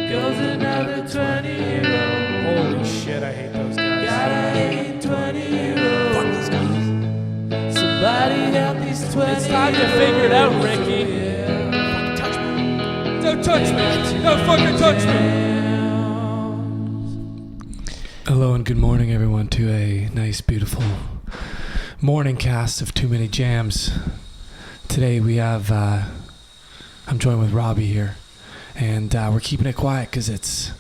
goes another 20-year-old. Holy shit, I hate those guys. Gotta hate 20-year-olds. Fuck those guys. Somebody help these 20-year-olds. It's time to figure it out, Ricky. Don't touch me. Don't fucking touch me. Hello and good morning, everyone, to a nice, beautiful morning cast of Too Many Jams. Today we have, I'm joined with Robbie here, and we're keeping it quiet because it's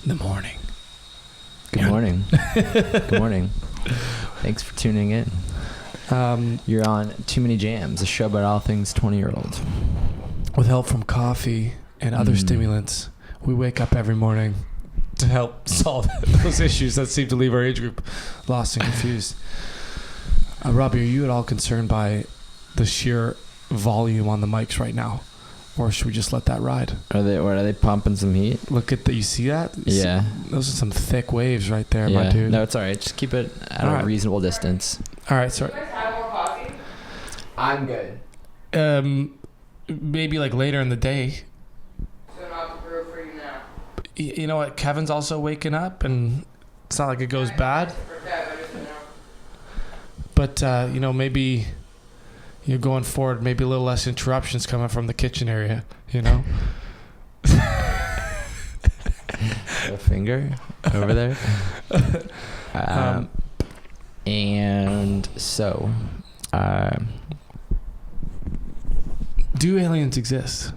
the morning. Good morning. Good morning. Thanks for tuning in. You're on Too Many Jams, a show about all things 20-year-olds. With help from coffee and other stimulants, we wake up every morning to help solve those issues that seem to leave our age group lost and confused. Robbie, are you at all concerned by the sheer volume on the mics right now? Or should we just let that ride? Are they pumping some heat? Look at that. You see that? Yeah. Those are some thick waves right there, Yeah. my dude. No, it's all right. Just keep it at a reasonable distance. All right, sorry. Do you guys have more coffee? I'm good. Maybe like later in the day. So not to brew for you now. You know what? Kevin's also waking up, and it's not like it goes bad. For Kev, I just know. But, maybe you're going forward, maybe a little less interruptions coming from the kitchen area, you know? A finger over there. And so, do aliens exist?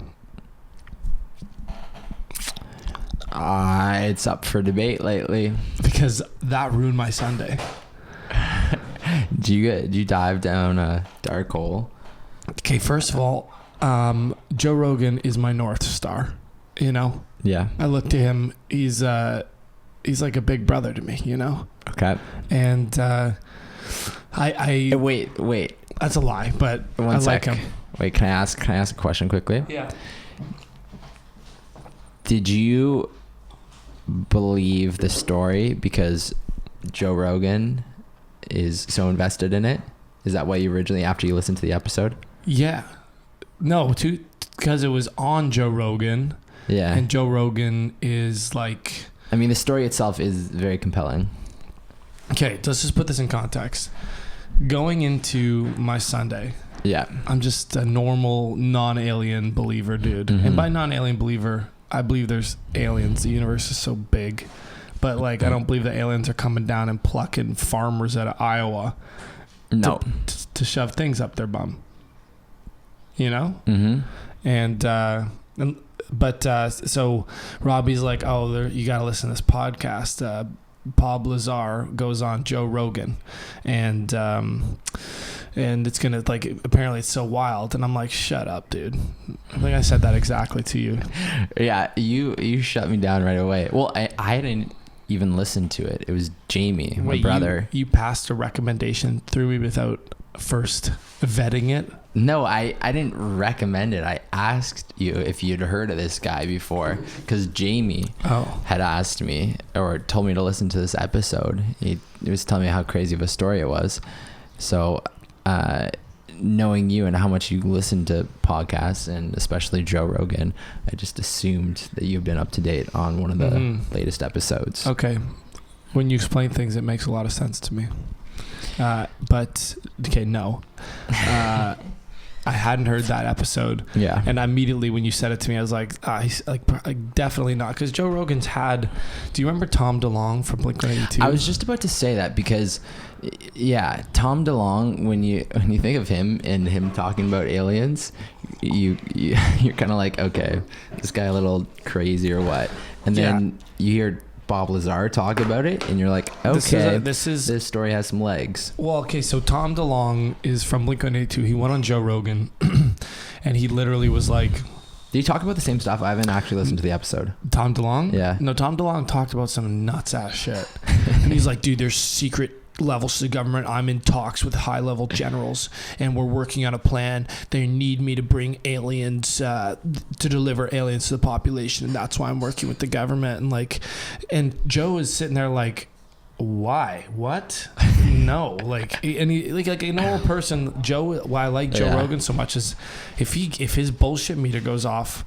it's up for debate lately. Because that ruined my Sunday. Do you dive down a dark hole? Okay, first of all, Joe Rogan is my North Star, you know? Yeah. I look to him. He's like a big brother to me, you know? Okay. And I Wait. that's a lie, but One I sec. like him. Wait, can I ask a question quickly? Yeah. Did you believe the story because Joe Rogan is so invested in it? Is that why you originally, after you listened to the episode? Yeah. No, because it was on Joe Rogan. Yeah. And Joe Rogan is like... I mean, the story itself is very compelling. Okay, let's just put this in context. Going into my Sunday, Yeah. I'm just a normal non-alien believer dude. Mm-hmm. And by non-alien believer, I believe there's aliens. The universe is so big. But like, I don't believe the aliens are coming down and plucking farmers out of Iowa No. to shove things up their bum. You know? Mm-hmm. So Robbie's like, oh, you got to listen to this podcast. Bob Lazar goes on Joe Rogan, and it's gonna, like, apparently it's so wild, and I'm like, shut up, dude. I think I said that exactly to you. Yeah, you shut me down right away. Well, I didn't even listen to it. It was Jamie, my brother. You passed a recommendation through me without first vetting it. No, I didn't recommend it. I asked you if you'd heard of this guy before, because Jamie had asked me or told me to listen to this episode. He was telling me how crazy of a story it was. So knowing you and how much you listen to podcasts, and especially Joe Rogan, I just assumed that you've been up to date on one of the latest episodes. Okay. When you explain things, it makes a lot of sense to me. But, okay, no. I hadn't heard that episode. Yeah. And immediately when you said it to me, I was like, he's like definitely not. Because Joe Rogan's had... Do you remember Tom DeLonge from Blink-182? I was just about to say that because, yeah, Tom DeLonge, when you think of him and him talking about aliens, you're kind of like, okay, this guy a little crazy or what? And then you hear Bob Lazar talk about it, and you're like, okay, this story has some legs. Well, okay, so Tom DeLonge is from Blink-182. He went on Joe Rogan, and he literally was like... Did you talk about the same stuff? I haven't actually listened to the episode. Tom DeLonge? Yeah. No, Tom DeLonge talked about some nuts-ass shit. And he's like, dude, there's secret levels to the government. I'm in talks with high-level generals, and we're working on a plan. They need me to bring aliens, to deliver aliens to the population, and that's why I'm working with the government. And Joe is sitting there like, why? What? No. Like, and he, like a normal person, Joe, why I like Joe Rogan so much is if his bullshit meter goes off,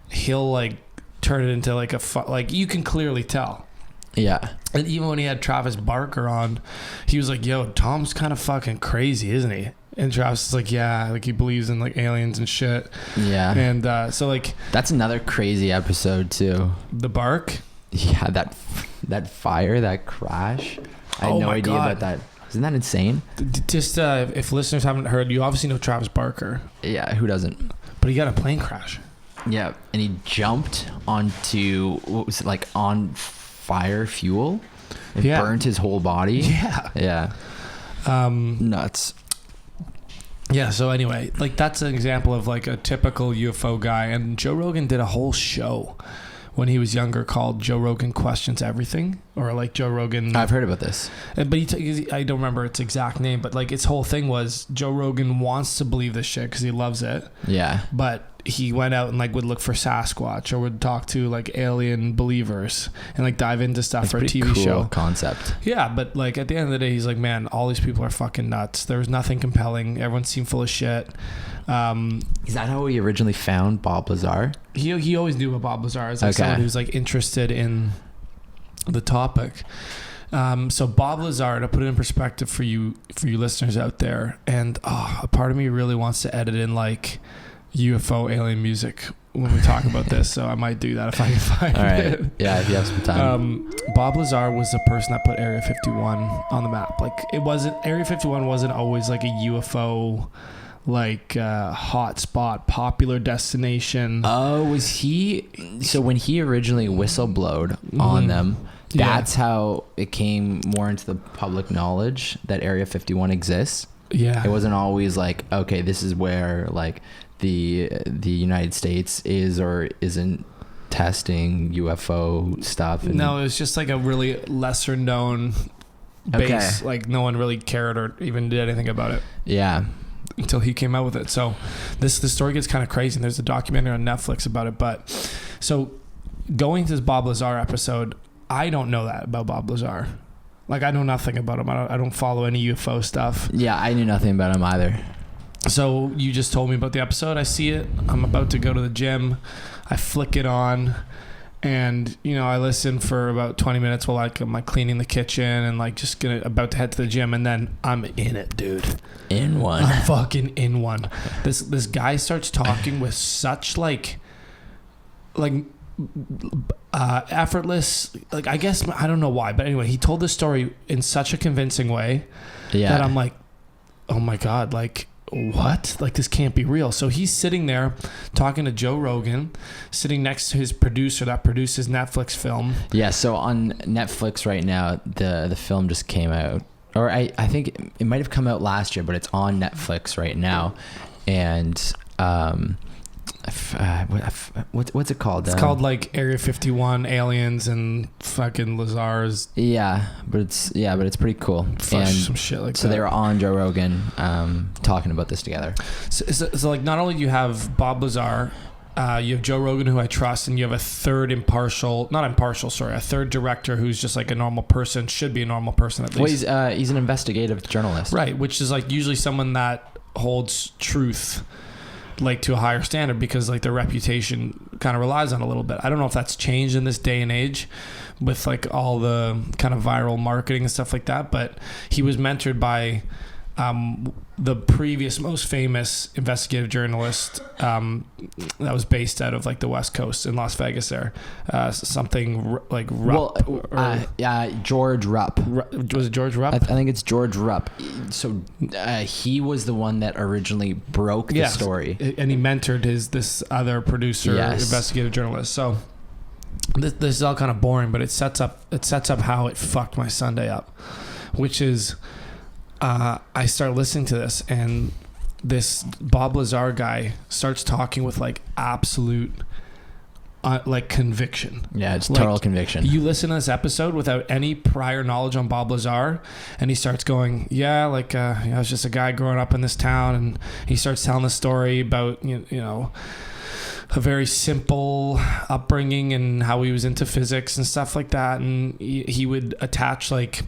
he'll like turn it into like like you can clearly tell. Yeah. And even when he had Travis Barker on, he was like, yo, Tom's kind of fucking crazy, isn't he? And Travis is like, yeah, like he believes in like aliens and shit. Yeah. And so like that's another crazy episode too. The bark. Yeah, that fire, that crash. I had no idea about that. Isn't that insane? Just if listeners haven't heard, you obviously know Travis Barker. Yeah, who doesn't? But he got a plane crash. Yeah, and he jumped onto, what was it, like on fire fuel? It burnt his whole body. Yeah. Yeah. Nuts. Yeah, so anyway, like that's an example of like a typical UFO guy. And Joe Rogan did a whole show when he was younger called Joe Rogan Questions Everything, or like Joe Rogan. I've heard about this. But I don't remember its exact name, but like its whole thing was Joe Rogan wants to believe this shit because he loves it. Yeah. But he went out and like would look for Sasquatch or would talk to like alien believers and like dive into stuff That's for a TV cool show. Concept. Yeah, but like at the end of the day, he's like, man, all these people are fucking nuts. There was nothing compelling. Everyone seemed full of shit. Is that how he originally found Bob Lazar? He always knew about Bob Lazar as like someone who's like interested in the topic. So Bob Lazar, to put it in perspective for you listeners out there, and a part of me really wants to edit in like UFO alien music when we talk about this, so I might do that if I can find All right. it. Yeah, if you have some time. Bob Lazar was the person that put Area 51 on the map. Like Area 51 wasn't always like a UFO like hot spot, popular destination. Oh, was he? So when he originally whistleblowed on them, that's how it came more into the public knowledge that Area 51 exists. Yeah, it wasn't always like, okay, this is where like the United States is or isn't testing UFO stuff. And no, it was just like a really lesser known base. Like no one really cared or even did anything about it. Yeah. Until he came out with it. So the story gets kind of crazy, and there's a documentary on Netflix about it. But so going to this Bob Lazar episode, I don't know that about Bob Lazar. Like I know nothing about him. I don't follow any UFO stuff. Yeah, I knew nothing about him either. So you just told me about the episode. I see it. I'm about to go to the gym. I flick it on, and I listen for about 20 minutes while I'm like cleaning the kitchen and like just about to head to the gym, and then I'm in it, dude. In one. I'm fucking in one. This guy starts talking with such like effortless, like I guess I don't know why, but anyway, he told this story in such a convincing way that I'm like, oh my god, like what? Like this can't be real. So he's sitting there talking to Joe Rogan, sitting next to his producer that produced his Netflix film. Yeah, so on Netflix right now, the film just came out. Or I think it might have come out last year, but it's on Netflix right now. And what's it called? It's called like Area 51 Aliens and fucking Lazar's. Yeah, but it's pretty cool. And some shit like that. So they were on Joe Rogan talking about this together. So like not only do you have Bob Lazar, you have Joe Rogan, who I trust, and you have a third a third director who's just like a normal person, should be a normal person at least. Well, he's an investigative journalist. Right, which is like usually someone that holds truth like to a higher standard because like their reputation kind of relies on a little bit. I don't know if that's changed in this day and age with like all the kind of viral marketing and stuff like that, but he was mentored by the previous most famous investigative journalist that was based out of like the West Coast in Las Vegas there. Something like Rupp. George Rupp. Was it George Rupp? I think it's George Rupp. So he was the one that originally broke the story. And he mentored this other producer, investigative journalist. So this is all kind of boring, but it sets up how it fucked my Sunday up, which is I start listening to this, and this Bob Lazar guy starts talking with like absolute like conviction. Yeah, it's total like, conviction. You listen to this episode without any prior knowledge on Bob Lazar, and he starts going, I was just a guy growing up in this town, and he starts telling the story about a very simple upbringing and how he was into physics and stuff like that, and he would attach like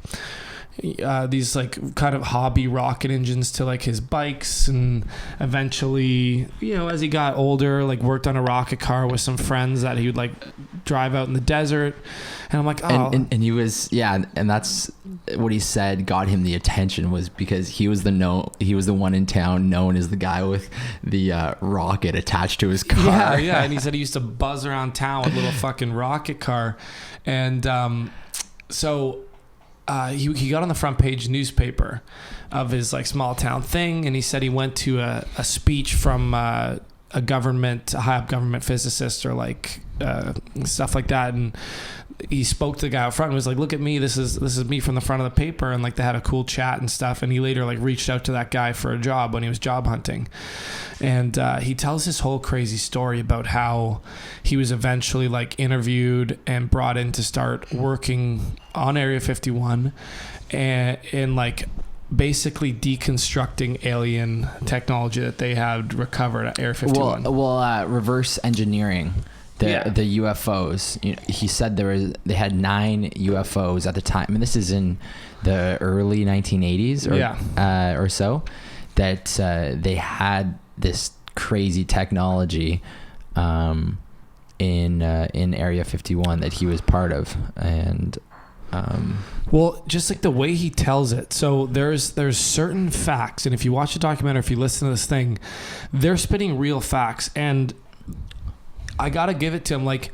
these like kind of hobby rocket engines to like his bikes, and eventually, as he got older, like worked on a rocket car with some friends that he would like drive out in the desert. And I'm like, oh, and he was, and that's what he said got him the attention, was because he was the one in town known as the guy with the rocket attached to his car. Yeah, and he said he used to buzz around town with a little fucking rocket car, and so. He got on the front page newspaper of his like small town thing, and he said he went to a speech from a high up government physicist or like stuff like that, and he spoke to the guy out front and was like, look at me, this is me from the front of the paper, and like they had a cool chat and stuff, and he later like reached out to that guy for a job when he was job hunting, and he tells this whole crazy story about how he was eventually like interviewed and brought in to start working on Area 51 and like basically deconstructing alien technology that they had recovered at Area 51. Well, reverse engineering the UFOs. He said they had 9 UFOs at the time. I mean, this is in the early 1980s or so, that they had this crazy technology in Area 51 that he was part of, and well, just like the way he tells it. So there's certain facts, and if you watch the documentary, if you listen to this thing, they're spitting real facts, and I gotta give it to him. Like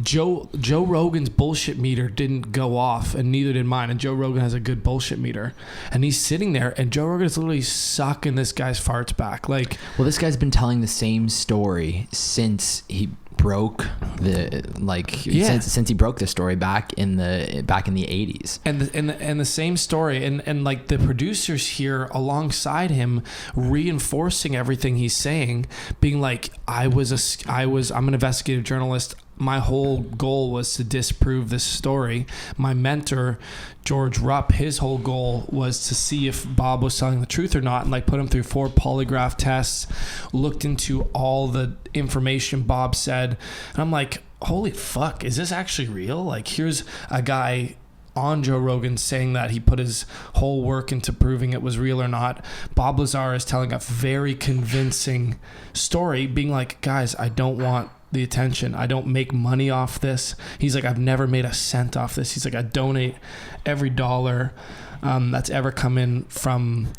Joe Rogan's bullshit meter didn't go off, and neither did mine. And Joe Rogan has a good bullshit meter, and he's sitting there, and Joe Rogan is literally sucking this guy's farts back. Like, well, this guy's been telling the same story since he broke since he broke the story back in the 80s, and the same story, and like the producers here alongside him reinforcing everything he's saying, being like, I'm an investigative journalist. My whole goal was to disprove this story. My mentor, George Rupp, his whole goal was to see if Bob was telling the truth or not, and like put him through 4 polygraph tests, looked into all the information Bob said. And I'm like, holy fuck, is this actually real? Like, here's a guy on Joe Rogan saying that he put his whole work into proving it was real or not. Bob Lazar is telling a very convincing story, being like, guys, I don't want the attention. I don't make money off this. He's like, I've never made a cent off this. He's like, I donate every dollar that's ever come in from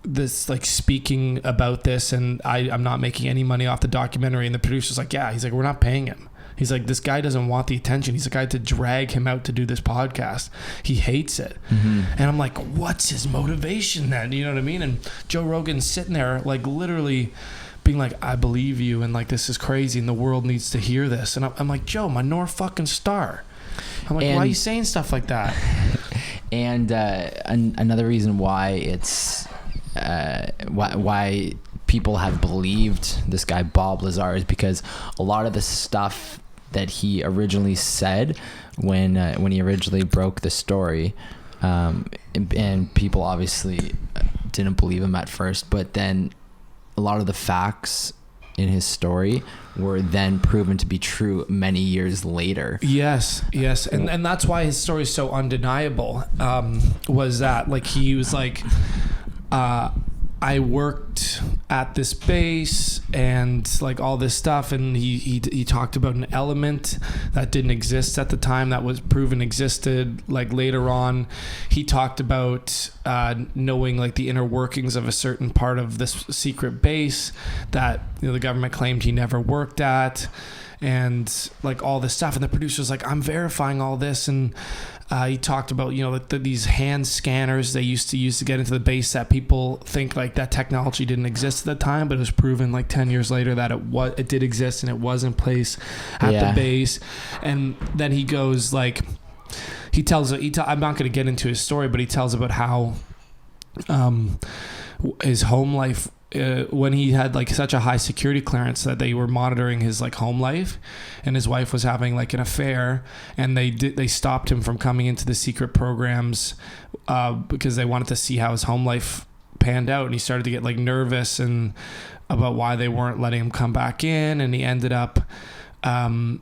this, like, speaking about this, and I'm not making any money off the documentary. And the producer's like, yeah. He's like, we're not paying him. He's like, this guy doesn't want the attention. He's the guy to drag him out to do this podcast. He hates it. Mm-hmm. And I'm like, what's his motivation then? You know what I mean? And Joe Rogan's sitting there, like, literally being like, I believe you, and like, this is crazy, and the world needs to hear this. And I'm like, Joe, my North fucking star. I'm like, why are you saying stuff like that? And another reason why it's why people have believed this guy Bob Lazar is because a lot of the stuff that he originally said when he originally broke the story, and people obviously didn't believe him at first, but then a lot of the facts in his story were then proven to be true many years later. Yes. And that's why his story is so undeniable, was that, like, he was like, I worked at this base and like all this stuff, and he talked about an element that didn't exist at the time that was proven existed like later on. He talked about knowing like the inner workings of a certain part of this secret base that, you know, the government claimed he never worked at, and like all this stuff. And the producer's like, I'm verifying all this. And he talked about, you know, like these hand scanners they used to use to get into the base, that people think like that technology didn't exist at the time, but it was proven like 10 years later that it did exist, and it was in place at the base. And then he goes like, I'm not going to get into his story, but he tells about how his home life, when he had like such a high security clearance that they were monitoring his like home life, and his wife was having like an affair, and they stopped him from coming into the secret programs because they wanted to see how his home life panned out. And he started to get like nervous and about why they weren't letting him come back in, and he ended up kind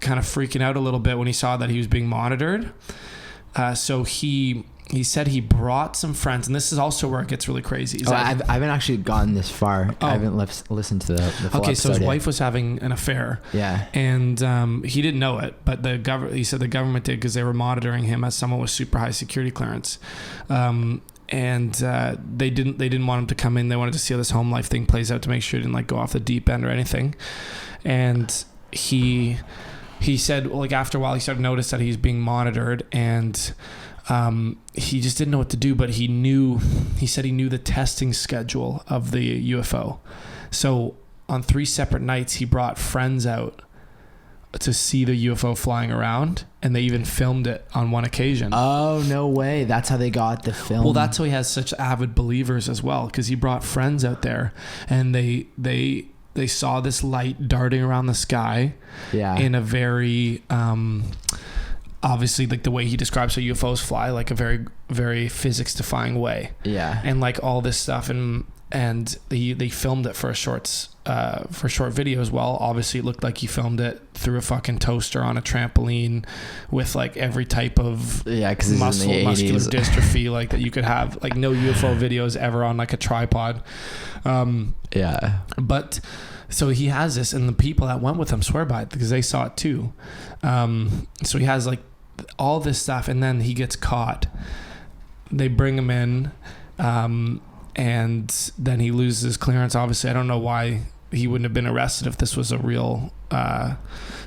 of freaking out a little bit when he saw that he was being monitored. So he said he brought some friends, and this is also where it gets really crazy. I haven't actually gotten this far. I haven't listened to the full okay, so his episode wife was having an affair. Yeah. And he didn't know it, but he said the government did because they were monitoring him as someone with super high security clearance. And they didn't want him to come in. They wanted to see how this home life thing plays out to make sure he didn't like go off the deep end or anything. And he said, like, after a while he started to notice that he's being monitored, and he just didn't know what to do, but he said he knew the testing schedule of the UFO. So on 3 separate nights, he brought friends out to see the UFO flying around, and they even filmed it on one occasion. Oh, no way. That's how they got the film. Well, that's how he has such avid believers as well, because he brought friends out there, and they saw this light darting around the sky in a very obviously, like, the way he describes how UFOs fly, like a very, very physics defying way. Yeah. And like all this stuff, and they filmed it for a short video as well. Obviously, it looked like he filmed it through a fucking toaster on a trampoline with like every type of muscular dystrophy like that you could have. Like, no UFO videos ever on like a tripod. But so he has this, and the people that went with him swear by it because they saw it too. So he has like all this stuff, and then he gets caught. They bring him in, and then he loses his clearance. Obviously, I don't know why he wouldn't have been arrested if this was a real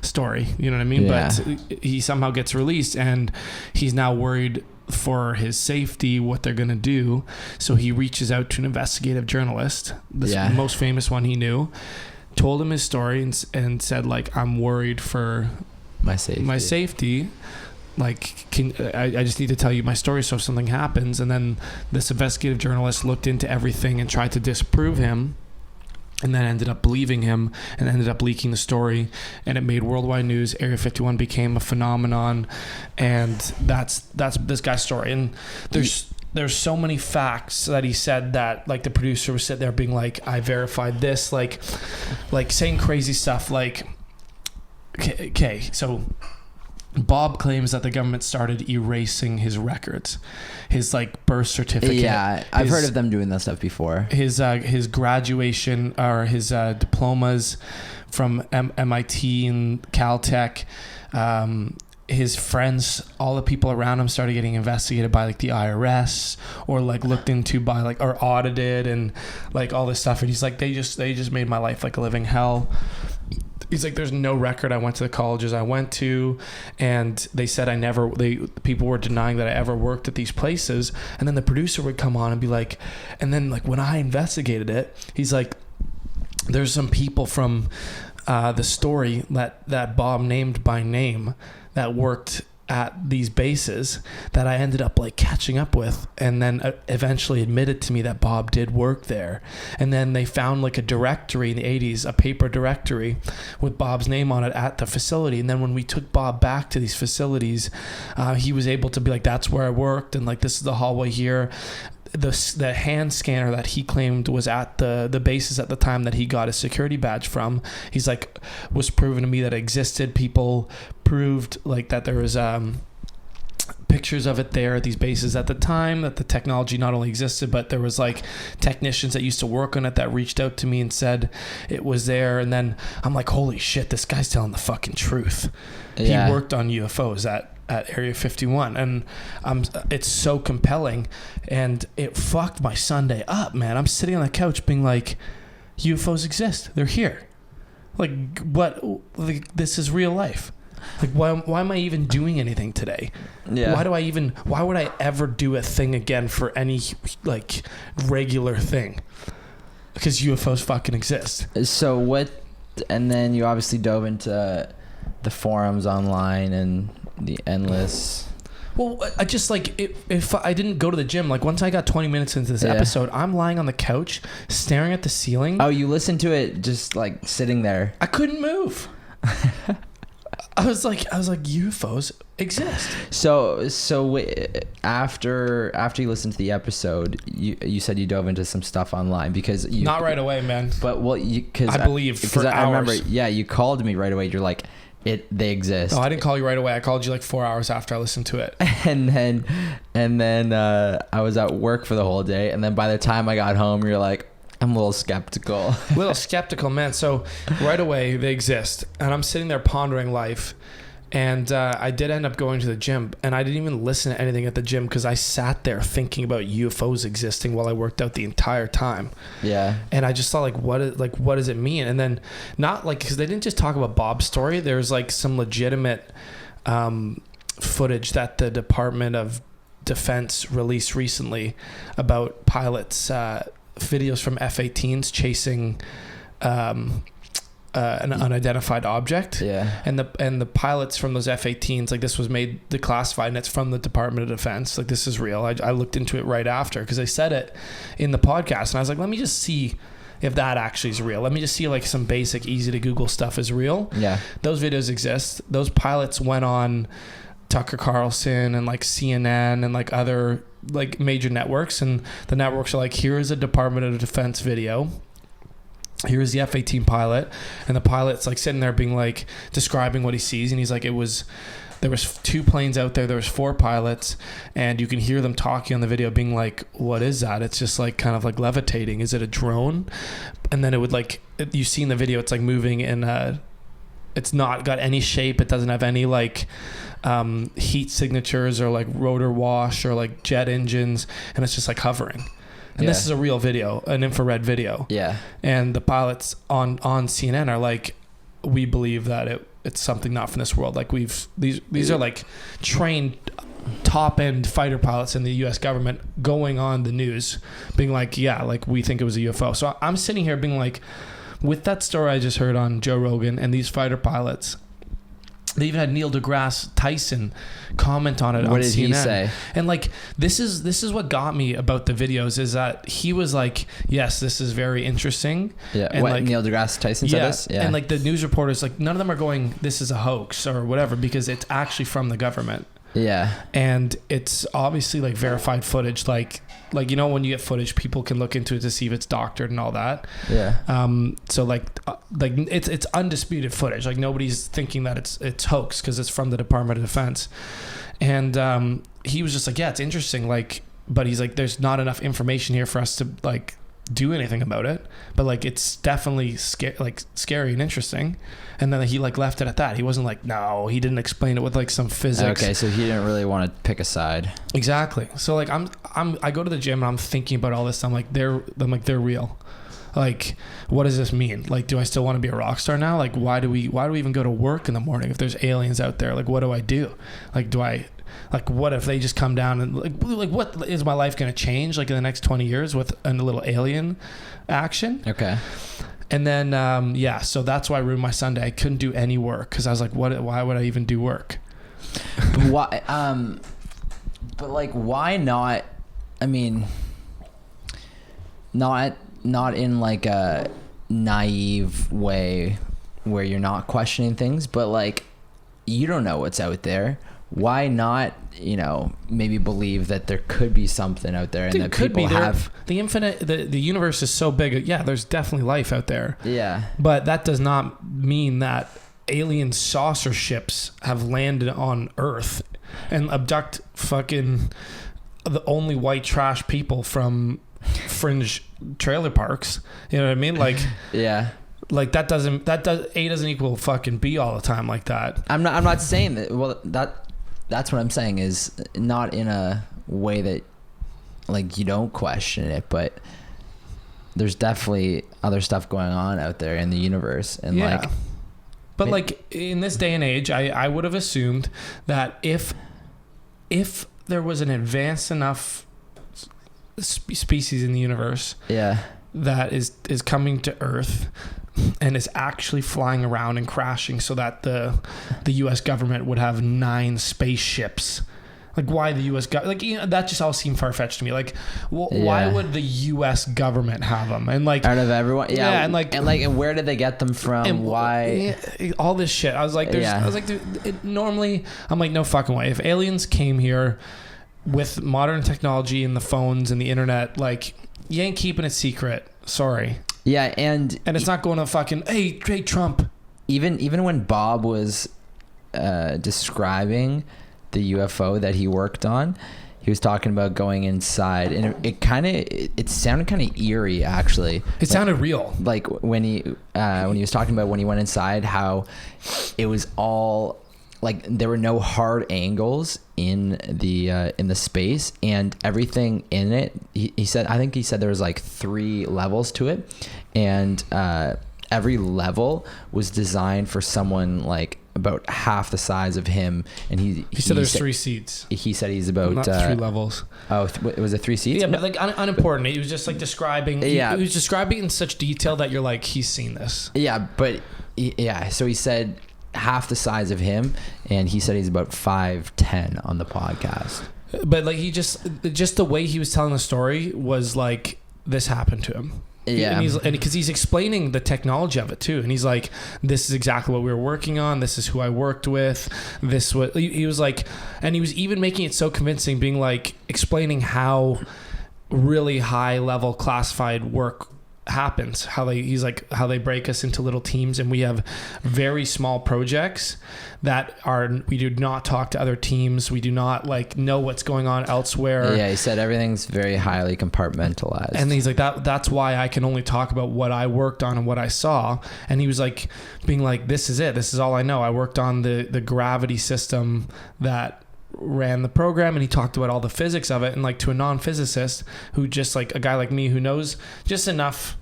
story. You know what I mean? Yeah. But he somehow gets released, and he's now worried for his safety, what they're going to do. So he reaches out to an investigative journalist, the most famous one he knew, told him his story, and said, like, I'm worried for my safety. Like, I just need to tell you my story so if something happens. And then this investigative journalist looked into everything and tried to disprove him, and then ended up believing him and ended up leaking the story, and it made worldwide news. Area 51 became a phenomenon, and that's this guy's story. And there's so many facts that he said that, like, the producer was sitting there being like, I verified this, like saying crazy stuff like, okay, so Bob claims that the government started erasing his records, his like birth certificate. Yeah, I've heard of them doing that stuff before. His graduation or his diplomas from MIT and Caltech. His friends, all the people around him started getting investigated by like the IRS, or like looked into by like, or audited, and like all this stuff. And he's like, they just made my life like a living hell. He's like, there's no record. I went to the colleges I went to, and they said people were denying that I ever worked at these places. And then the producer would come on and be like, and then like when I investigated it, he's like, there's some people from the story that Bob named by name that worked at these bases that I ended up like catching up with, and then eventually admitted to me that Bob did work there. And then they found like a directory in the 80s, a paper directory with Bob's name on it at the facility. And then when we took Bob back to these facilities, he was able to be like, that's where I worked, and like, this is the hallway here. The hand scanner that he claimed was at the bases at the time that he got his security badge from, he's like, was proven to me that it existed. People proved like that there was pictures of it there at these bases at the time, that the technology not only existed, but there was like technicians that used to work on it that reached out to me and said it was there. And then I'm like, holy shit, this guy's telling the fucking truth. Yeah. He worked on UFOs at Area 51, and it's so compelling, and it fucked my Sunday up, man. I'm sitting on the couch being like, UFOs exist, they're here, like, what, like, this is real life. Like, why am I even doing anything today? Yeah. Why would I ever do a thing again for any like regular thing? Because UFOs fucking exist. So what? And then you obviously dove into the forums online and the endless. Well, I just like, if I didn't go to the gym, like once I got 20 minutes into this episode, I'm lying on the couch staring at the ceiling. Oh, you listened to it just like sitting there. I couldn't move. I was like, UFOs exist. So after you listened to the episode, you said you dove into some stuff online because not right away, man. But I believe because I remember, you called me right away. You're like, they exist. Oh, I didn't call you right away. I called you like 4 hours after I listened to it. And then I was at work for the whole day, and then by the time I got home, you're like, I'm a little skeptical. Man. So right away they exist, and I'm sitting there pondering life. And I did end up going to the gym, and I didn't even listen to anything at the gym because I sat there thinking about UFOs existing while I worked out the entire time. Yeah. And I just thought, what does it mean? And then not like, because they didn't just talk about Bob's story. There's like some legitimate footage that the Department of Defense released recently about pilots, videos from F-18s chasing an unidentified object. Yeah. And the pilots from those F-18s, like, this was made declassified, and it's from the Department of Defense. Like, this is real. I looked into it right after because they said it in the podcast, and I was like, let me just see if that actually is real. Let me just see like some basic, easy to Google stuff is real. Yeah. Those videos exist. Those pilots went on Tucker Carlson and like CNN and like other like major networks, and the networks are like, here is a Department of Defense video. Here's the F-18 pilot, and the pilot's like sitting there being like describing what he sees, and he's like, there was 2 planes out there, there was 4 pilots, and you can hear them talking on the video being like, what is that? It's just like kind of like levitating. Is it a drone? And then it would like, you see in the video, it's like moving in it's not got any shape. It doesn't have any like heat signatures or like rotor wash or like jet engines, and it's just like hovering. And this is a real video, an infrared video. Yeah. And the pilots on CNN are like, we believe that it's something not from this world. Like these are like trained top end fighter pilots in the US government going on the news being like, yeah, like we think it was a UFO. So I'm sitting here being like, with that story I just heard on Joe Rogan and these fighter pilots, they even had Neil deGrasse Tyson comment on it on CNN. What did he say? And like, this is what got me about the videos is that he was like, yes, this is very interesting. Yeah. And what, like, Neil deGrasse Tyson said this? Yeah. And like the news reporters, like none of them are going, this is a hoax or whatever, because it's actually from the government. Yeah. And it's obviously like verified footage. Like, you know, when you get footage, people can look into it to see if it's doctored and all that. Yeah. So like it's undisputed footage. Like nobody's thinking that it's hoax because it's from the Department of Defense. And he was just like, yeah, it's interesting. Like, but he's like, there's not enough information here for us to like do anything about it. But like, it's definitely scary and interesting. And then he like left it at that. He wasn't like, no, he didn't explain it with like some physics. Okay, so he didn't really want to pick a side. Exactly. So like I go to the gym and I'm thinking about all this. I'm like, they're real. Like, what does this mean? Like, do I still want to be a rock star now? Like, why do we even go to work in the morning if there's aliens out there? Like, what do I do? Like, what if they just come down and like what is my life going to change like in the next 20 years with a little alien action? Okay. And then, so that's why I ruined my Sunday. I couldn't do any work because I was like, why would I even do work? But why, but like, why not? I mean, not in like a naive way where you're not questioning things, but like, you don't know what's out there. Why not, maybe believe that there could be something out there and that people have the infinite, the universe is so big. Yeah, there's definitely life out there. Yeah. But that does not mean that alien saucer ships have landed on Earth and abduct fucking the only white trash people from fringe trailer parks. You know what I mean? Like, yeah. Like A doesn't equal fucking B all the time like that. I'm not saying that. Well, that's what I'm saying is not in a way that like you don't question it, but there's definitely other stuff going on out there in the universe. And like, but like in this day and age, I would have assumed that if there was an advanced enough species in the universe, that is coming to Earth and is actually flying around and crashing so that the US government would have 9 spaceships. Like, why the US government? That just all seemed far-fetched to me. Like, why would the US government have them? And like, out of everyone, and where did they get them from? And why? All this shit. I was like, dude, normally, I'm like, no fucking way. If aliens came here with modern technology and the phones and the internet, like, you ain't keeping it secret. Sorry. Yeah, and it's not going to fucking, hey Trump, even when Bob was describing the UFO that he worked on, he was talking about going inside, and it sounded kind of eerie, actually. It sounded real. Like when he was talking about when he went inside, how it was all like there were no hard angles in the space, and everything in it. He said, I think he said there was like 3 levels to it, and every level was designed for someone like about half the size of him, and he said there's 3 seats. He said he's about not 3 levels. Oh, it was a 3 seats. Yeah, but like unimportant. He was just like describing. Yeah, he was describing in such detail that you're like, he's seen this. Yeah, but so he said half the size of him, and he said he's about 5'10" on the podcast. But like he just the way he was telling the story was like this happened to him. Yeah, and because he's explaining the technology of it too, and he's like, "This is exactly what we were working on. This is who I worked with. This what he was like," and he was even making it so convincing, being like explaining how really high level classified work happens, how they break us into little teams, and we have very small projects that we do not talk to other teams, we do not like know what's going on elsewhere. Yeah, he said everything's very highly compartmentalized, and he's like, that's why I can only talk about what I worked on and what I saw. And he was like being like, this is it, this is all I know. I worked on the gravity system that ran the program, and he talked about all the physics of it, and like to a non-physicist who just like a guy like me who knows just enough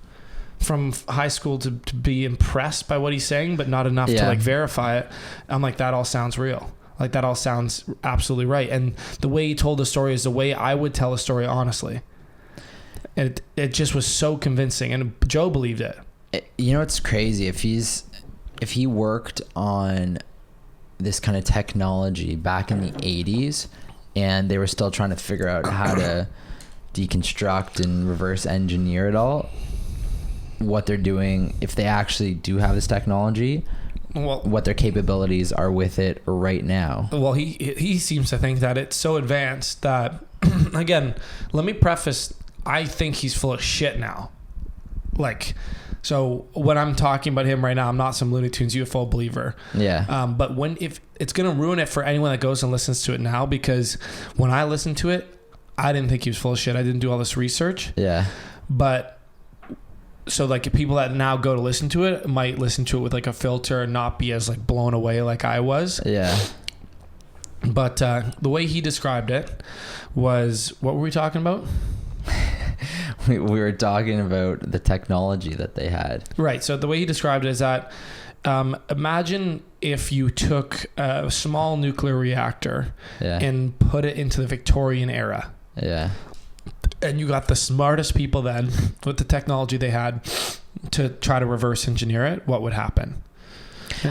from high school to be impressed by what he's saying, but not enough to like verify it. I'm like, that all sounds real. Like that all sounds absolutely right. And the way he told the story is the way I would tell a story honestly. And it just was so convincing, and Joe believed it. You know, it's crazy. If he worked on this kind of technology back in the 80s, and they were still trying to figure out how to deconstruct and reverse engineer it all, what they're doing, if they actually do have this technology, what their capabilities are with it right now. Well, he seems to think that it's so advanced that, again, let me preface, I think he's full of shit now. Like, so when I'm talking about him right now, I'm not some Looney Tunes UFO believer. Yeah. But if it's going to ruin it for anyone that goes and listens to it now, because when I listened to it, I didn't think he was full of shit. I didn't do all this research. Yeah. But so like people that now go to listen to it might listen to it with like a filter and not be as like blown away like I was. Yeah. But the way he described it was, what were we talking about? we were talking about the technology that they had. Right. So the way he described it is that imagine if you took a small nuclear reactor and put it into the Victorian era. Yeah. And you got the smartest people then with the technology they had to try to reverse engineer it, what would happen?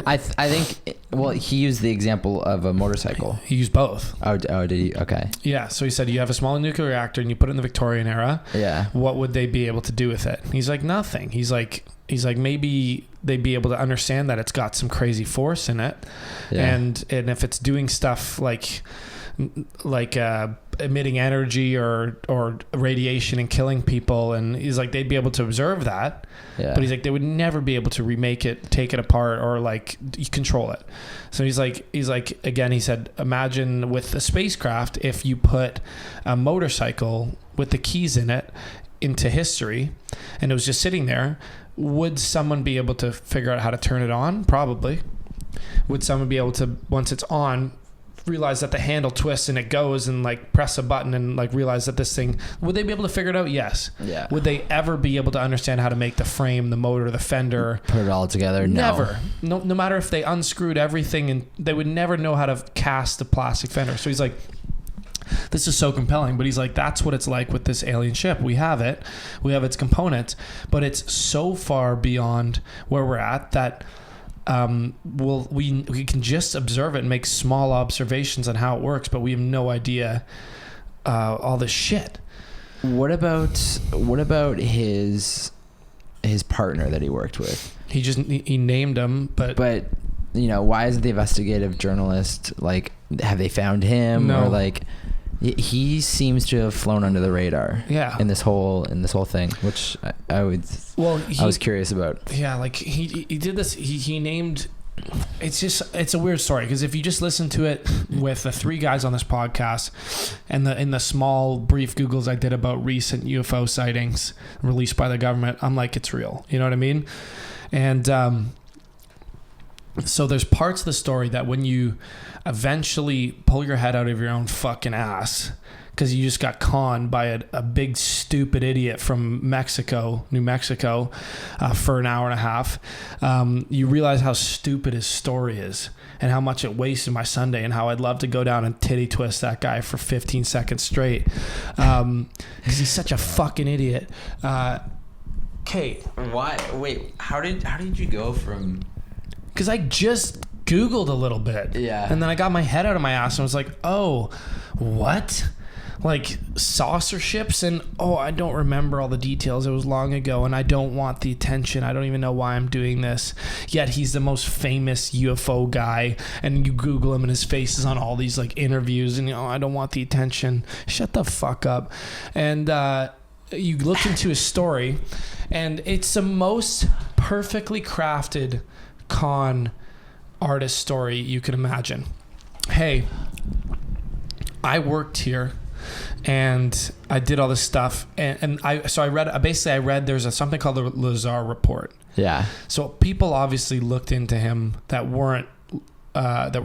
I think, well, he used the example of a motorcycle. He used both. Oh, did he? Okay. Yeah. So he said, you have a small nuclear reactor and you put it in the Victorian era. Yeah. What would they be able to do with it? He's like, nothing. He's like, maybe they'd be able to understand that it's got some crazy force in it. Yeah. And if it's doing stuff like emitting energy or radiation and killing people, and he's like, they'd be able to observe that. Yeah. But he's like, they would never be able to remake it, take it apart, or like control it. So he's like again, he said, imagine with a spacecraft, if you put a motorcycle with the keys in it into history and it was just sitting there, would someone be able to figure out how to turn it on? Probably. Would someone be able to, once it's on, realize that the handle twists and it goes, and like press a button and like realize that this thing, would they be able to figure it out? Yes. Yeah. Would they ever be able to understand how to make the frame, the motor, the fender, put it all together? Never. No matter if they unscrewed everything, and they would never know how to cast the plastic fender. So he's like, this is so compelling, but he's like, that's what it's like with this alien ship. We have its components, but it's so far beyond where we're at that we can just observe it and make small observations on how it works, but we have no idea all this shit. What about his partner that he worked with? He named him, but you know, why isn't the investigative journalist like, have they found him? No. Or like, He seems to have flown under the radar. Yeah. In this whole thing, which I was curious about. Yeah, like he did this. He named. It's a weird story because if you just listen to it with the three guys on this podcast and in the small brief Googles I did about recent UFO sightings released by the government, I'm like, it's real. You know what I mean? And so there's parts of the story that when you eventually pull your head out of your own fucking ass because you just got conned by a big stupid idiot from New Mexico, for an hour and a half, you realize how stupid his story is and how much it wasted my Sunday and how I'd love to go down and titty twist that guy for 15 seconds straight, because he's such a fucking idiot. Kate, why? Wait, how did you go from? Because I just Googled a little bit, and then I got my head out of my ass and was like, oh, what? Like saucer ships, and I don't remember all the details. It was long ago, and I don't want the attention. I don't even know why I'm doing this. Yet he's the most famous UFO guy, and you Google him, and his face is on all these like interviews, and I don't want the attention. Shut the fuck up. And you look into his story, and it's the most perfectly crafted con artist story you can imagine. Hey, I worked here and I did all this stuff, and I read there's something called the Lazar report. Yeah. So people obviously looked into him that were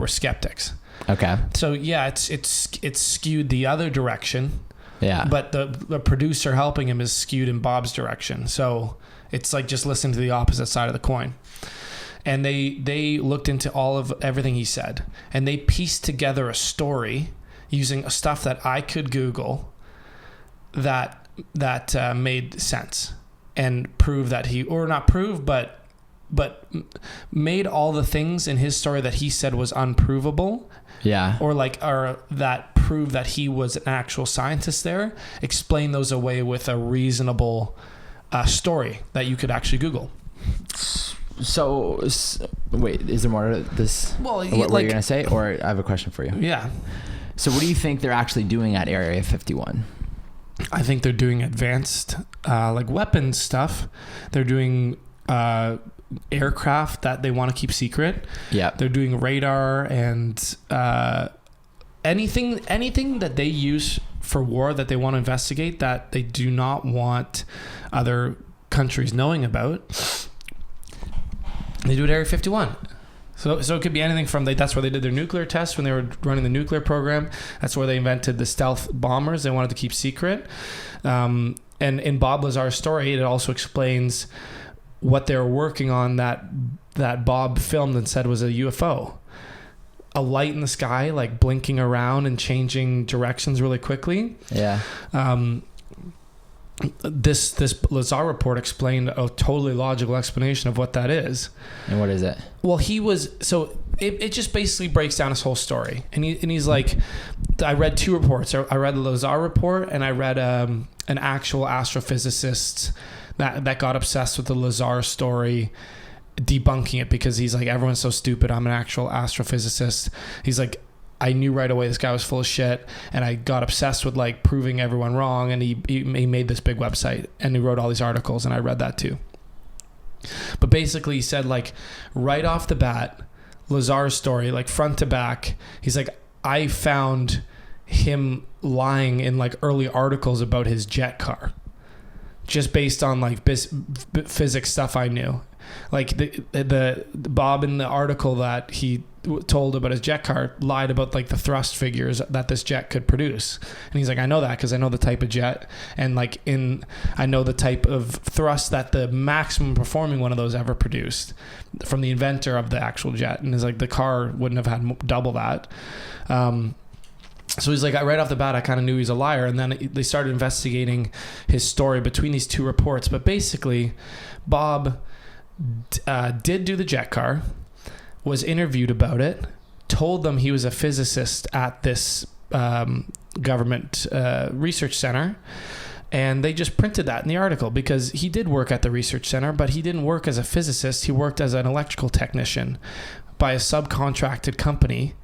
skeptics. Okay. So yeah, it's skewed the other direction. Yeah. But the producer helping him is skewed in Bob's direction. So it's like just listen to the opposite side of the coin. And they looked into everything he said, and they pieced together a story using stuff that I could Google that made sense and prove that but made all the things in his story that he said was unprovable. Yeah. Or that proved that he was an actual scientist there, explain those away with a reasonable story that you could actually Google. So wait, is there more to this? Well, what were you going to say? Or I have a question for you. Yeah. So what do you think they're actually doing at Area 51? I think they're doing advanced weapons stuff. They're doing aircraft that they want to keep secret. Yeah. They're doing radar and anything that they use for war that they want to investigate that they do not want other countries knowing about. They do it at Area 51. So it could be anything from that's where they did their nuclear tests when they were running the nuclear program. That's where they invented the stealth bombers they wanted to keep secret. And in Bob Lazar's story, it also explains what they were working on that Bob filmed and said was a UFO. A light in the sky, like blinking around and changing directions really quickly. Yeah. This Lazar report explained a totally logical explanation of what that is. And what is it? Well, it just basically breaks down his whole story. And he's like, I read two reports. I read the Lazar report, and I read an actual astrophysicist that got obsessed with the Lazar story, debunking it because he's like, everyone's so stupid. I'm an actual astrophysicist. He's like, I knew right away this guy was full of shit, and I got obsessed with like proving everyone wrong, and he made this big website, and he wrote all these articles, and I read that too. But basically he said, like, right off the bat, Lazar's story, like front to back, he's like, I found him lying in like early articles about his jet car just based on like physics stuff I knew. Like the Bob in the article that he told about his jet car lied about like the thrust figures that this jet could produce, and he's like, I know that because I know the type of jet, and I know the type of thrust that the maximum performing one of those ever produced from the inventor of the actual jet, and he's like, the car wouldn't have had double that. So he's like, right off the bat, I kind of knew he was a liar, and then they started investigating his story between these two reports. But basically, Bob did do the jet car, was interviewed about it, told them he was a physicist at this government research center, and they just printed that in the article because he did work at the research center, but he didn't work as a physicist. He worked as an electrical technician by a subcontracted company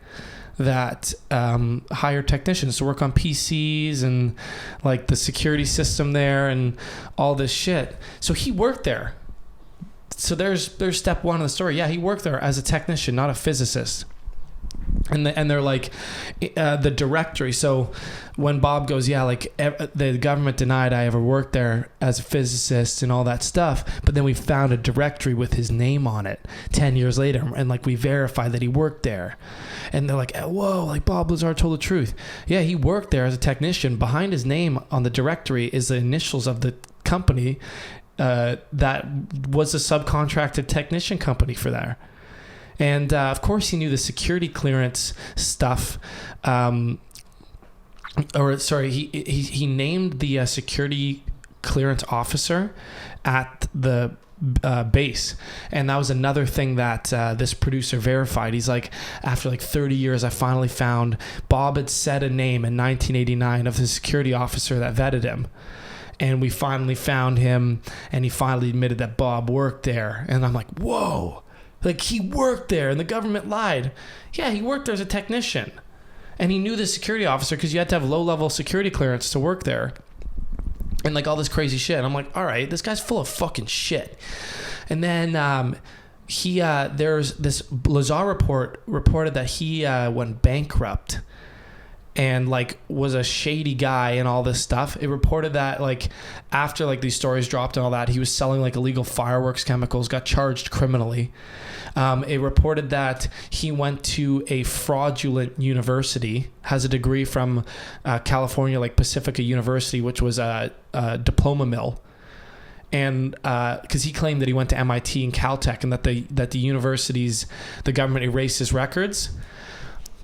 that hire technicians to work on PCs and like the security system there and all this shit. So he worked there. So there's step one of the story. Yeah, he worked there as a technician, not a physicist. And they're like the directory. So when Bob goes, yeah, like the government denied I ever worked there as a physicist and all that stuff, but then we found a directory with his name on it 10 years later, and like we verified that he worked there. And they're like, whoa, like Bob Lazar told the truth. Yeah, he worked there as a technician. Behind his name on the directory is the initials of the company that was a subcontracted technician company for there. And of course, he knew the security clearance stuff. He named the security clearance officer at the base, and that was another thing that this producer verified. He's like, after like 30 years, I finally found Bob had said a name in 1989 of the security officer that vetted him. And we finally found him, and he finally admitted that Bob worked there. And I'm like, whoa. Like, he worked there and the government lied. Yeah, he worked there as a technician. And he knew the security officer because you had to have low-level security clearance to work there. And, like, all this crazy shit. And I'm like, all right, this guy's full of fucking shit. And then there's this Lazar reported that he went bankrupt and like was a shady guy and all this stuff. It reported that like after like these stories dropped and all that, he was selling like illegal fireworks chemicals, got charged criminally. It reported that he went to a fraudulent university, has a degree from California, like Pacifica University, which was a diploma mill. And because he claimed that he went to MIT and Caltech, and that the universities, the government erased his records.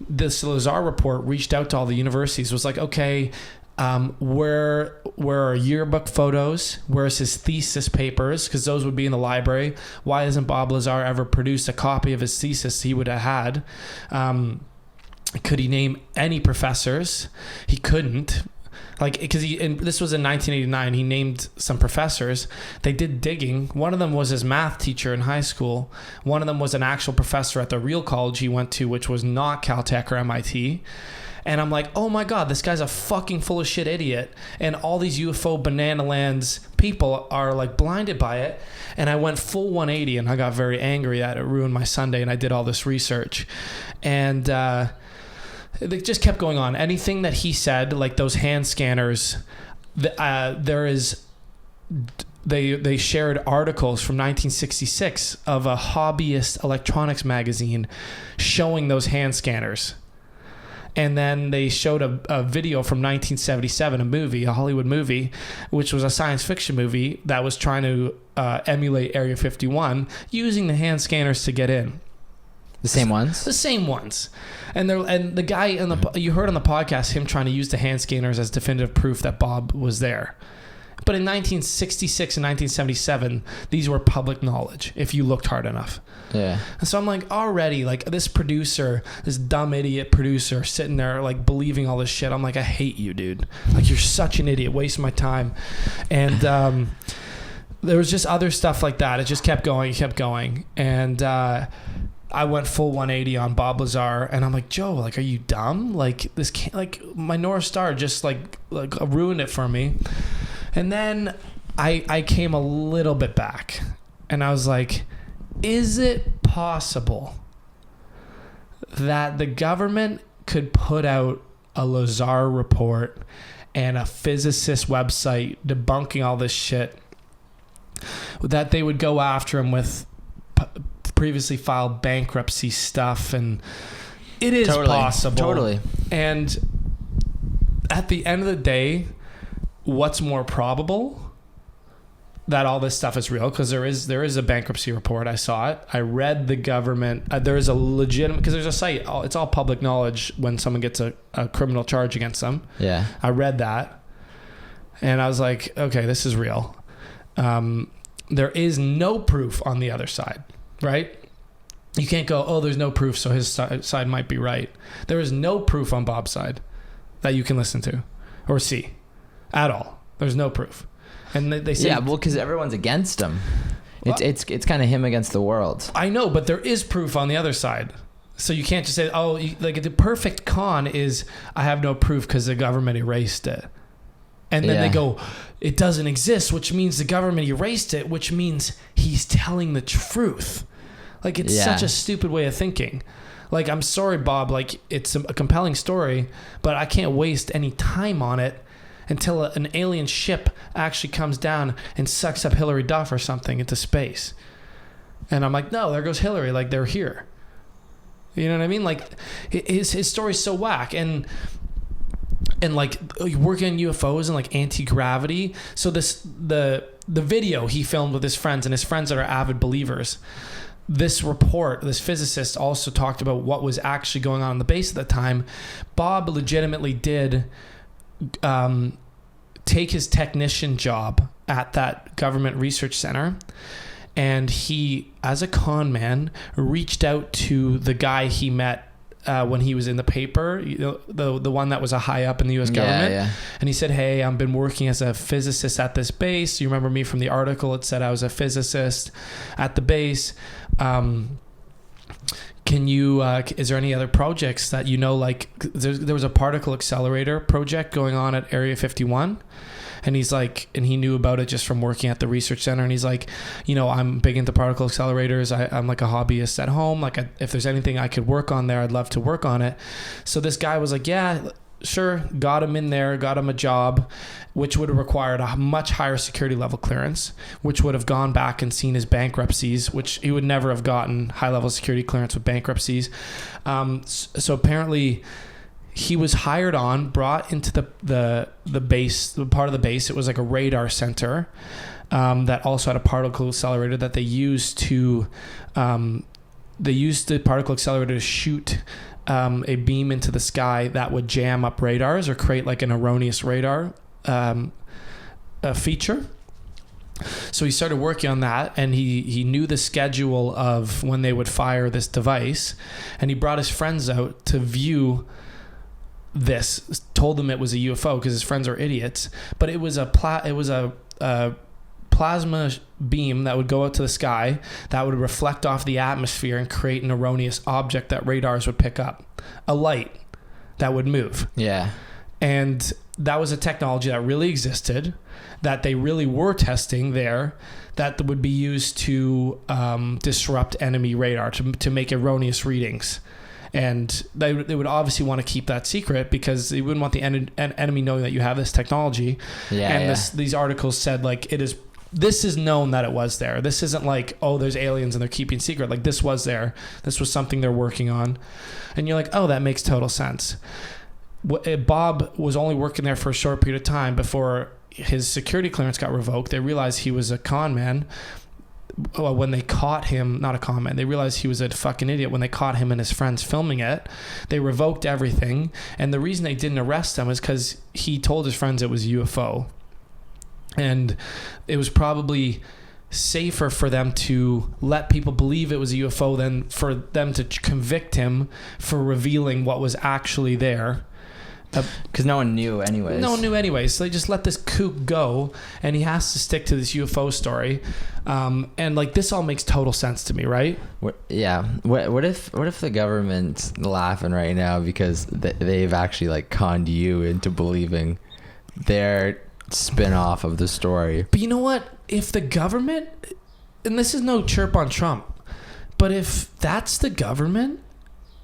This Lazar report reached out to all the universities, was like, okay, where are yearbook photos? Where's his thesis papers? Because those would be in the library. Why hasn't Bob Lazar ever produced a copy of his thesis he would have had? Could he name any professors? He couldn't. Like, because this was in 1989, he named some professors. They did digging. One of them was his math teacher in high school. One of them was an actual professor at the real college he went to, which was not Caltech or MIT. And I'm like, oh my God, this guy's a fucking full of shit idiot. And all these UFO banana lands people are like blinded by it. And I went full 180 and I got very angry that it ruined my Sunday. And I did all this research. And, it just kept going on. Anything that he said, like those hand scanners, they shared articles from 1966 of a hobbyist electronics magazine showing those hand scanners. And then they showed a video from 1977, a Hollywood movie, which was a science fiction movie that was trying to emulate Area 51 using the hand scanners to get in. The same ones? The same ones. And the guy you heard on the podcast him trying to use the hand scanners as definitive proof that Bob was there. But in 1966 and 1977, these were public knowledge if you looked hard enough. Yeah. And so I'm like, already, like this producer, this dumb idiot producer sitting there like believing all this shit. I'm like, I hate you, dude. Like, you're such an idiot, wasting my time. And there was just other stuff like that. It just kept going. And I went full 180 on Bob Lazar, and I'm like, Joe, like, are you dumb? Like, this can't, like, my North Star just like ruined it for me. And then I came a little bit back, and I was like, is it possible that the government could put out a Lazar report and a physicist website debunking all this shit, that they would go after him with previously filed bankruptcy stuff? And it is possible. Totally. And at the end of the day, what's more probable? That all this stuff is real, because there is a bankruptcy report. I saw it. I read the government. There is a legitimate, because there's a site. It's all public knowledge when someone gets a criminal charge against them. Yeah. I read that, and I was like, okay, this is real. There is no proof on the other side. Right? You can't go, oh, there's no proof, so his side might be right. There is no proof on Bob's side that you can listen to or see at all. There's no proof. And they say, yeah, well, because everyone's against him. It's kind of him against the world. I know, but there is proof on the other side. So you can't just say, oh, like the perfect con is I have no proof because the government erased it. And then they go, it doesn't exist, which means the government erased it, which means he's telling the truth. Like, it's such a stupid way of thinking. Like, I'm sorry, Bob, like, it's a compelling story, but I can't waste any time on it until an alien ship actually comes down and sucks up Hillary Duff or something into space. And I'm like, no, there goes Hillary. Like, they're here. You know what I mean? Like, his story's so whack. And like working on UFOs and like anti-gravity. So the video he filmed with his friends, and his friends that are avid believers. This physicist also talked about what was actually going on the base at the time. Bob legitimately did take his technician job at that government research center. And he, as a con man, reached out to the guy he met when he was in the paper, the one that was a high up in the U.S. government. Yeah. And he said, hey, I've been working as a physicist at this base. You remember me from the article? It said I was a physicist at the base. Can you, is there any other projects that you know, like there was a particle accelerator project going on at Area 51. And he's like, and he knew about it just from working at the research center. And he's like, I'm big into particle accelerators. I'm like a hobbyist at home. Like, if there's anything I could work on there, I'd love to work on it. So this guy was like, yeah, sure. Got him in there, got him a job, which would have required a much higher security level clearance, which would have gone back and seen his bankruptcies, which he would never have gotten high level security clearance with bankruptcies. So apparently, he was hired on, brought into the base, the part of the base. It was like a radar center that also had a particle accelerator that they used to, they used the particle accelerator to shoot a beam into the sky that would jam up radars or create like an erroneous radar feature. So he started working on that, and he knew the schedule of when they would fire this device, and he brought his friends out to view this, told them it was a UFO because his friends are idiots, but it was a plasma beam that would go out to the sky that would reflect off the atmosphere and create an erroneous object that radars would pick up, a light that would move. Yeah. And that was a technology that really existed, that they really were testing there, that would be used to disrupt enemy radar, to make erroneous readings. And they would obviously want to keep that secret because they wouldn't want the enemy knowing that you have this technology. These articles said, like, this is known that it was there. This isn't like, oh, there's aliens and they're keeping secret. Like, this was there. This was something they're working on. And you're like, oh, that makes total sense. Bob was only working there for a short period of time before his security clearance got revoked. They realized he was a con man. Well, when they caught him, not a con man, they realized he was a fucking idiot when they caught him and his friends filming it. They revoked everything. And the reason they didn't arrest him is because he told his friends it was a UFO. And it was probably safer for them to let people believe it was a UFO than for them to convict him for revealing what was actually there. Because no one knew anyways. No one knew anyways. So they just let this kook go, and he has to stick to this UFO story. And like, this all makes total sense to me, right? What if the government's laughing right now because they've actually like conned you into believing their spin-off of the story? But you know what? If the government, and this is no chirp on Trump, but if that's the government,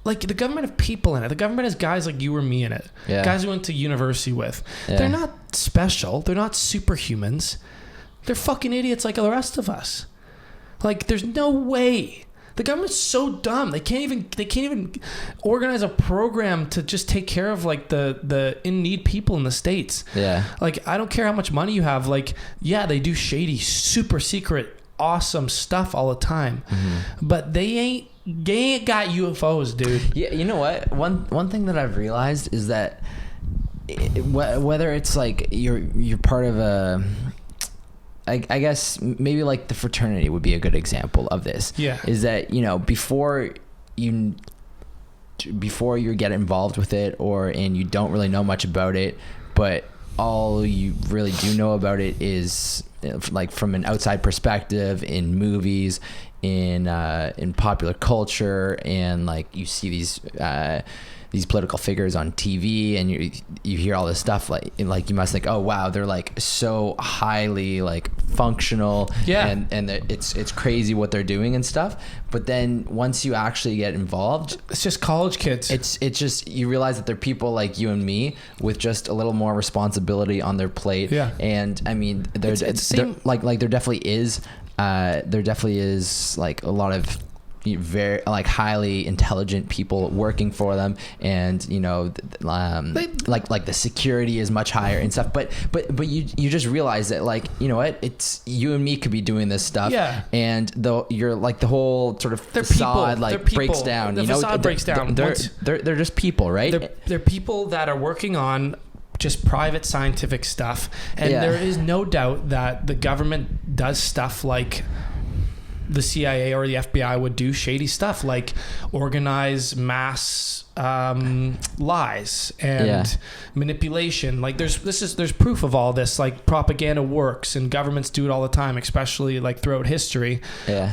like, the government have people in it. The government has guys like you or me in it. Yeah. Guys we went to university with. Yeah. They're not special. They're not superhumans. They're fucking idiots like the rest of us. Like, there's no way. The government's so dumb. They can't even organize a program to just take care of like the in need people in the States. Yeah. Like, I don't care how much money you have. Like, yeah, they do shady, super secret, awesome stuff all the time. Mm-hmm. But they ain't got UFOs, dude. Yeah, you know what? One thing that I've realized is that whether it's like you're part of a, I guess maybe like the fraternity would be a good example of this. Yeah, is that, you know, before you get involved with it, and you don't really know much about it, but all you really do know about it is like from an outside perspective in movies, in popular culture, and like you see these political figures on TV, and you hear all this stuff, like you must think, oh wow, they're like so highly like functional, and it's crazy what they're doing and stuff. But then once you actually get involved, it's just college kids. It's just, you realize that they're people like you and me with just a little more responsibility on their plate. Yeah. And I mean, there definitely is like a lot of very like highly intelligent people working for them, and you know, like the security is much higher and stuff, but you just realize that, like, you know what, it's you and me could be doing this stuff, and though you're like the whole sort of facade breaks down, the facade breaks down. They're just people, right? They're people that are working on just private scientific stuff, and there is no doubt that the government does stuff like the CIA or the FBI would do, shady stuff like organize mass lies and manipulation. Like there's proof of all this. Like propaganda works, and governments do it all the time, especially like throughout history.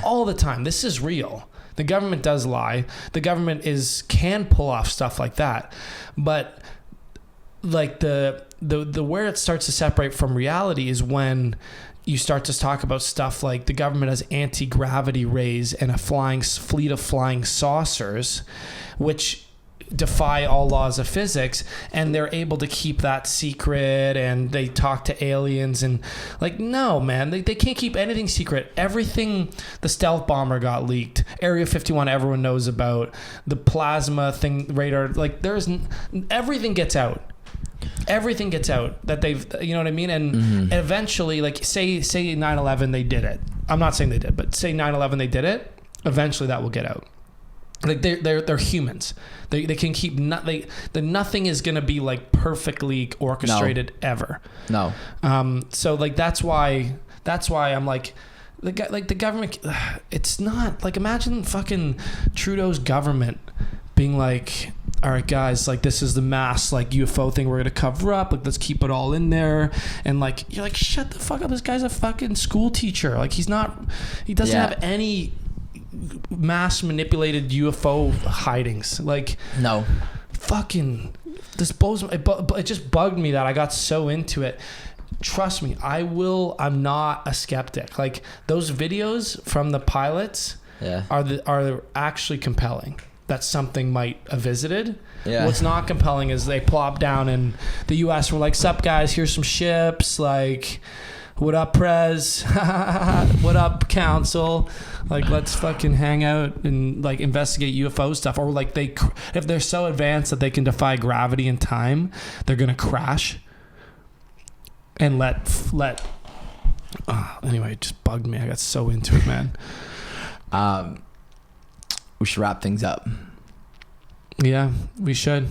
All the time. This is real. The government does lie. The government can pull off stuff like that, but like the where it starts to separate from reality is when you start to talk about stuff like the government has anti-gravity rays and a fleet of flying saucers, which defy all laws of physics, and they're able to keep that secret, and they talk to aliens, and like, no, man, they can't keep anything secret. Everything, the stealth bomber got leaked, Area 51 everyone knows about, the plasma thing, radar, like everything gets out. Everything gets out that they've, you know what I mean? And eventually, like say 9/11, they did it. I'm not saying they did, but say 9/11, they did it. Eventually that will get out. Like they're humans. They can keep nothing is going to be like perfectly orchestrated ever. No. So like, that's why I'm like the government, it's not like, imagine fucking Trudeau's government being like, all right, guys, like this is the mass like UFO thing we're gonna cover up. Like let's keep it all in there. And like you're like, shut the fuck up. This guy's a fucking school teacher. Like he doesn't have any mass manipulated UFO hidings. Like no, fucking this blows. It just bugged me that I got so into it. Trust me, I'm not a skeptic. Like those videos from the pilots are actually compelling. That something might have visited. What's not compelling is they plop down and the U.S. were like, sup guys, here's some ships, like, what up Prez, what up council, like let's fucking hang out and like investigate UFO stuff. Or like if they're so advanced that they can defy gravity and time, they're gonna crash and anyway, it just bugged me. I got so into it, man. We should wrap things up. Yeah, we should.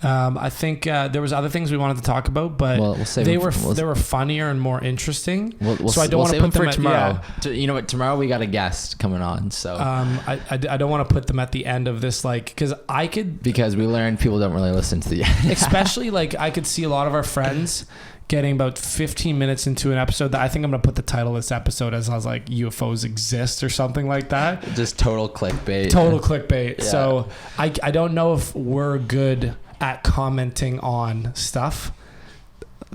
I think there was other things we wanted to talk about, but we'll they were funnier and more interesting. So I don't want to put them for tomorrow. You know what? Tomorrow we got a guest coming on, so I don't want to put them at the end of this, like, because we learned people don't really listen to the end. Especially like I could see a lot of our friends getting about 15 minutes into an episode that I think I'm going to put the title of this episode as I was like, UFOs exist or something like that. Just total clickbait. Yeah. So I don't know if we're good at commenting on stuff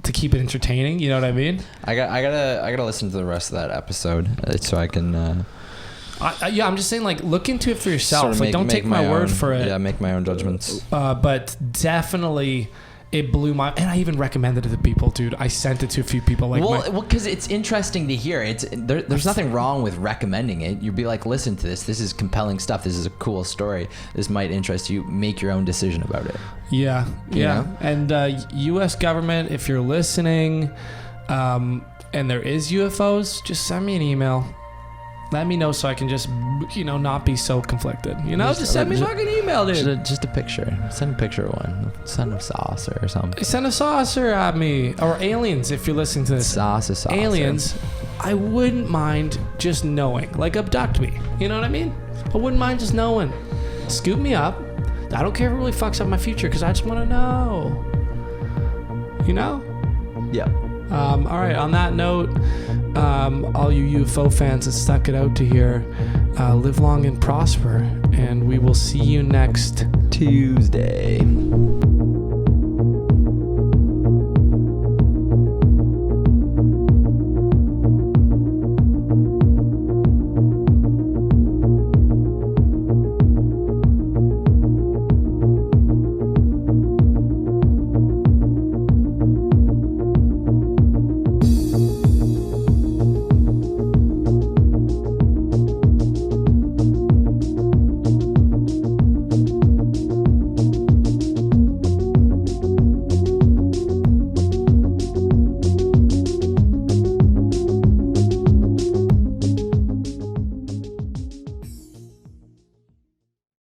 to keep it entertaining. You know what I mean? I gotta listen to the rest of that episode so I can. I'm just saying, like, look into it for yourself. Sort of like, don't take my word for it. Yeah, make my own judgments. But definitely, it blew my, and I even recommended it to people, dude. I sent it to a few people. Like, well, because it's interesting to hear. There's nothing wrong with recommending it. You'd be like, listen to this. This is compelling stuff. This is a cool story. This might interest you. Make your own decision about it. Yeah. And U.S. government, if you're listening, and there is UFOs, just send me an email. Let me know so I can just, not be so conflicted. Just send me a fucking email, dude. Just a picture. Send a picture of one. Send a saucer or something. Send a saucer at me. Or aliens, if you're listening to this. Saucer. Aliens, I wouldn't mind just knowing. Like, abduct me. You know what I mean? I wouldn't mind just knowing. Scoop me up. I don't care if it really fucks up my future, because I just want to know. Yeah. All right, on that note, all you UFO fans that stuck it out to here, live long and prosper, and we will see you next Tuesday.